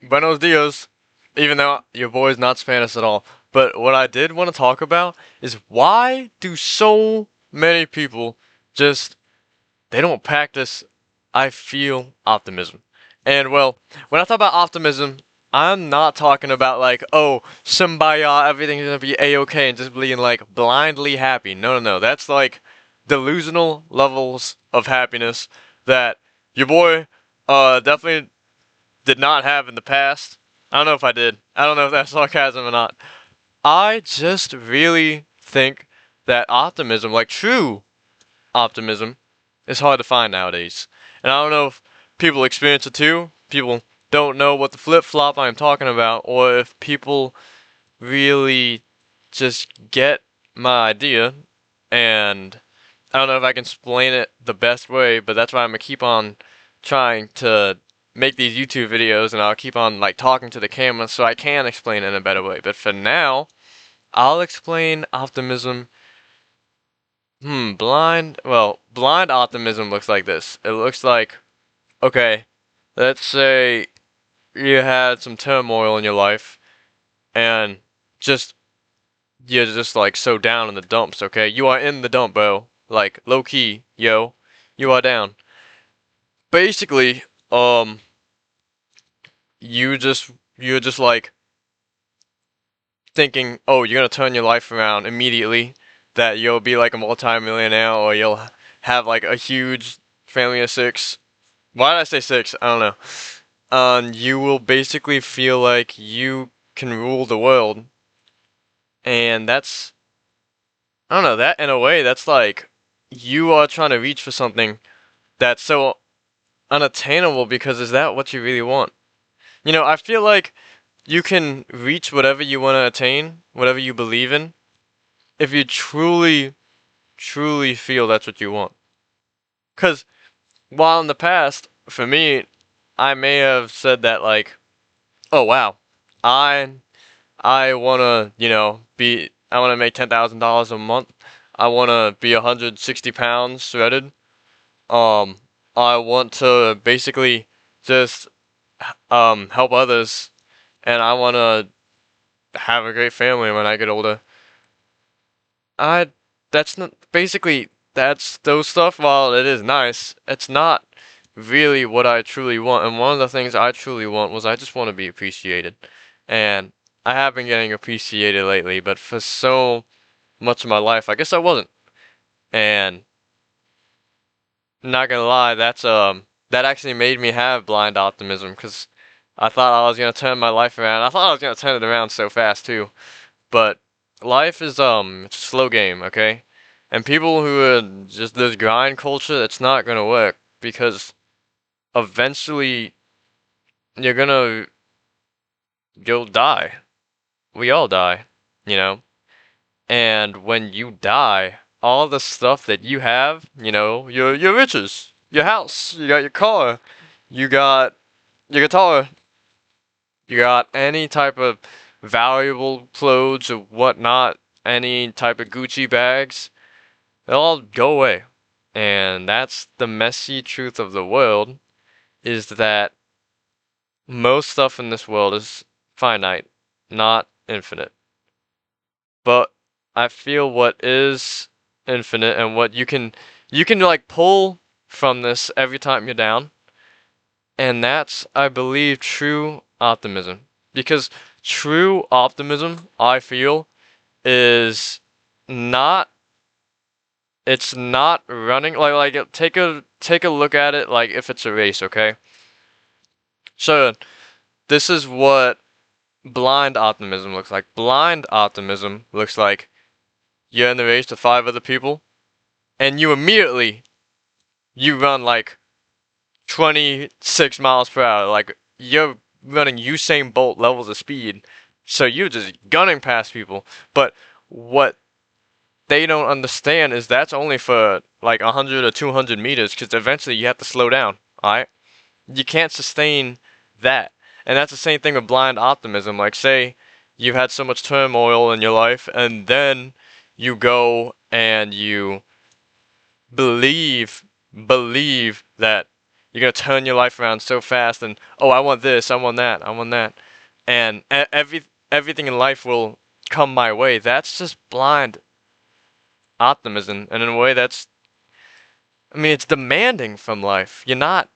Buenos dias. Even though your boy's not Spanish at all. But what I did want to talk about is why do so many people just they don't practice I feel optimism. And well, when I talk about optimism, I'm not talking about like, oh, kumbaya, everything's gonna be a-okay and just being like blindly happy. No, no, no. That's like delusional levels of happiness that your boy definitely did not have in the past. I don't know if I did. I don't know if that's sarcasm or not. I just really think that optimism, like true optimism, is hard to find nowadays. And I don't know if people experience it too. People don't know what the flip flop I'm talking about, or if people really just get my idea. And I don't know if I can explain it the best way, but that's why I'm gonna keep on trying to make these YouTube videos, and I'll keep on like talking to the camera so I can explain it in a better way. But for now, I'll explain optimism. Blind optimism looks like this. It looks like, okay, let's say you had some turmoil in your life and just you're just like so down in the dumps, okay? You are in the dump, bro. Like low key, yo. You are down. Basically, you're just like thinking, oh, you're gonna turn your life around immediately, that you'll be like a multi-millionaire or you'll have like a huge family of six. Why did I say six? I don't know. You will basically feel like you can rule the world, and that's I don't know, that in a way that's like you are trying to reach for something that's so unattainable, because is that what you really want? I feel like you can reach whatever you want to attain, whatever you believe in, if you truly, truly feel that's what you want. Because while in the past, for me, I may have said that like, oh wow, I I wanna I wanna make $10,000 a month. I wanna be 160 pounds shredded. Um, I want to basically just help others, and I wanna have a great family when I get older. I that's not basically that's those stuff. While it is nice, it's not really what I truly want. And one of the things I truly want was I just want to be appreciated, and I have been getting appreciated lately. But for so much of my life, I guess I wasn't. And not gonna lie, that actually made me have blind optimism, because I thought I was gonna turn my life around. I thought I was gonna turn it around so fast too. But life is it's a slow game, okay? And people who are just this grind culture, it's not gonna work, because eventually you're gonna you'll die. We all die, you know? And when you die, all the stuff that you have, your riches, your house, you got your car, you got your guitar, you got any type of valuable clothes or whatnot, any type of Gucci bags, they'll all go away. And that's the messy truth of the world, is that most stuff in this world is finite, not infinite. But I feel what is infinite, and what you can like pull from this every time you're down, and that's, I believe, true optimism. Because true optimism, I feel, is not it's not running like take a look at it like if it's a race, okay? So this is what blind optimism looks like. Blind optimism looks like you're in the race with five other people, and you run like 26 miles per hour. Like you're running Usain Bolt levels of speed. So you're just gunning past people. But what they don't understand is that's only for like 100 or 200 meters, because eventually you have to slow down. Alright? You can't sustain that. And that's the same thing with blind optimism. Like, say you've had so much turmoil in your life, and then you go and you believe that You're gonna turn your life around so fast, and oh, I want this, I want that, I want that, and everything in life will come my way. That's just blind optimism, and in a way, I mean, it's demanding from life. You're not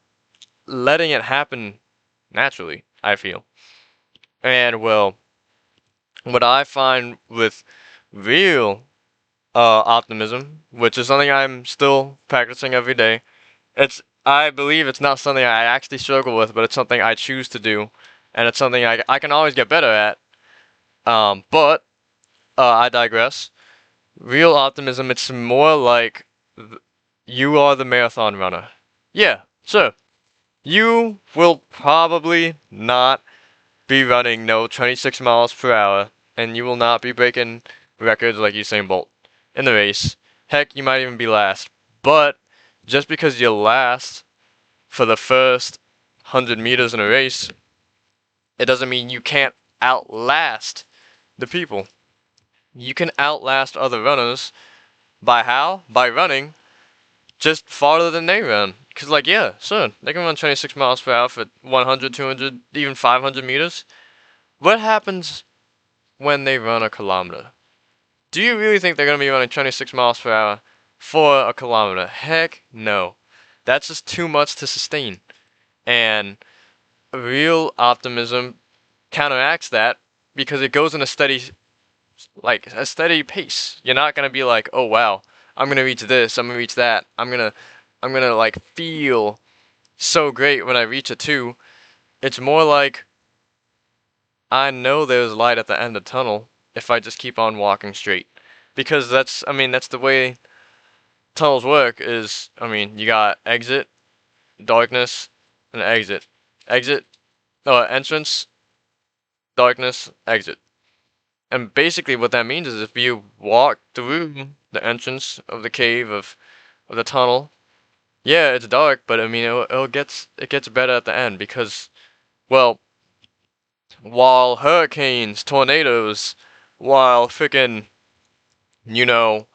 letting it happen naturally, I feel. And well, what I find with real optimism, which is something I'm still practicing every day. I believe it's not something I actually struggle with, but it's something I choose to do, and it's something I can always get better at. But I digress. Real optimism, it's more like you are the marathon runner. Yeah, sure. You will probably not be running no 26 miles per hour, and you will not be breaking records like Usain Bolt in the race. Heck, you might even be last. But just because you're last for the first 100 meters in a race, it doesn't mean you can't outlast the people. You can outlast other runners by how? By running just farther than they run. Because, like, yeah, sure, they can run 26 miles per hour for 100, 200, even 500 meters. What happens when they run a kilometer? Do you really think they're going to be running 26 miles per hour for a kilometer? Heck no. That's just too much to sustain. And real optimism counteracts that because it goes in a steady pace. You're not going to be like, oh wow, I'm going to reach this, I'm going to reach that. I'm going to like feel so great when I reach a 2. It's more like I know there's light at the end of the tunnel if I just keep on walking straight. Because that's the way tunnels work is, you got exit, darkness, and exit. Exit, entrance, darkness, exit. And basically what that means is if you walk through the entrance of the cave of the tunnel, yeah, it's dark, but it gets better at the end because, well, while hurricanes, tornadoes, while freaking, you know,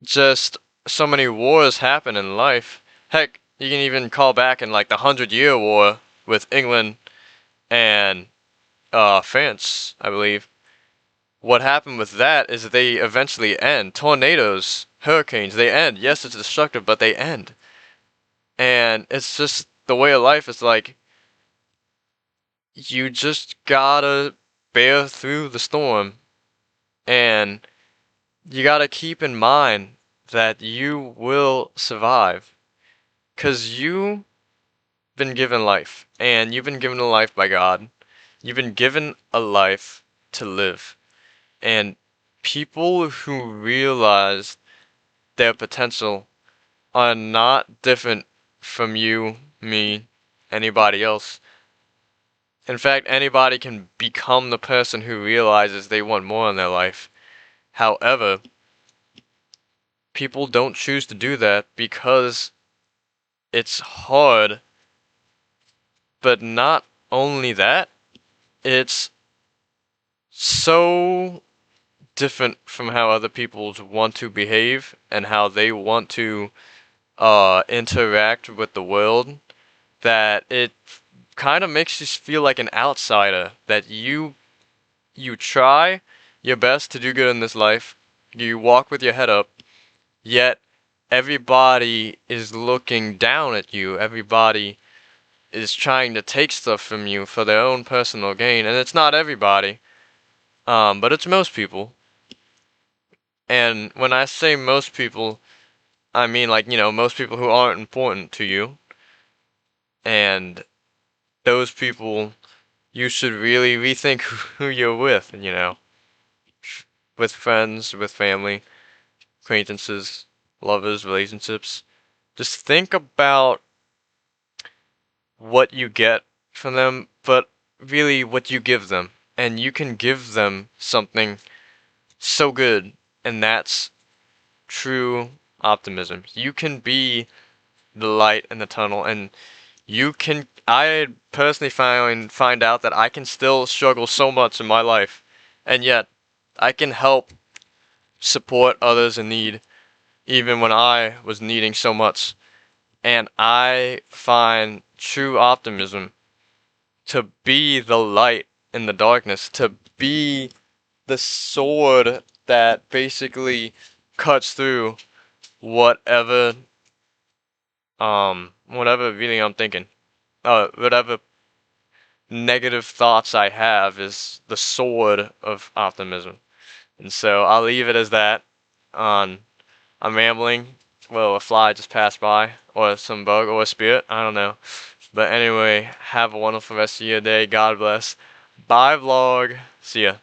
just so many wars happen in life. Heck, you can even call back in like the 100-Year War with England and France, I believe. What happened with that is they eventually end. Tornadoes, hurricanes, they end. Yes, it's destructive, but they end. And it's just the way of life is like you just gotta bear through the storm, and you gotta keep in mind that you will survive. 'Cause you've been given life, and you've been given a life by God. You've been given a life to live. And people who realize their potential are not different from you, me, anybody else. In fact, anybody can become the person who realizes they want more in their life. However, people don't choose to do that because it's hard. But not only that, it's so different from how other people want to behave and how they want to interact with the world that it kind of makes you feel like an outsider. That you try your best to do good in this life, you walk with your head up, yet everybody is looking down at you. Everybody is trying to take stuff from you for their own personal gain, and it's not everybody, but it's most people. And when I say most people, I mean like, most people who aren't important to you, and those people, you should really rethink who you're with, with friends, with family, acquaintances, lovers, relationships. Just think about what you get from them, but really what you give them. And you can give them something so good, and that's true optimism. You can be the light in the tunnel, and I personally find out that I can still struggle so much in my life, and yet I can help support others in need, even when I was needing so much. And I find true optimism to be the light in the darkness, to be the sword that basically cuts through whatever whatever feeling I'm thinking. Whatever negative thoughts I have is the sword of optimism. And so I'll leave it as that. On I'm rambling. Well, a fly just passed by, or some bug, or a spirit. I don't know. But anyway, have a wonderful rest of your day. God bless. Bye, vlog. See ya.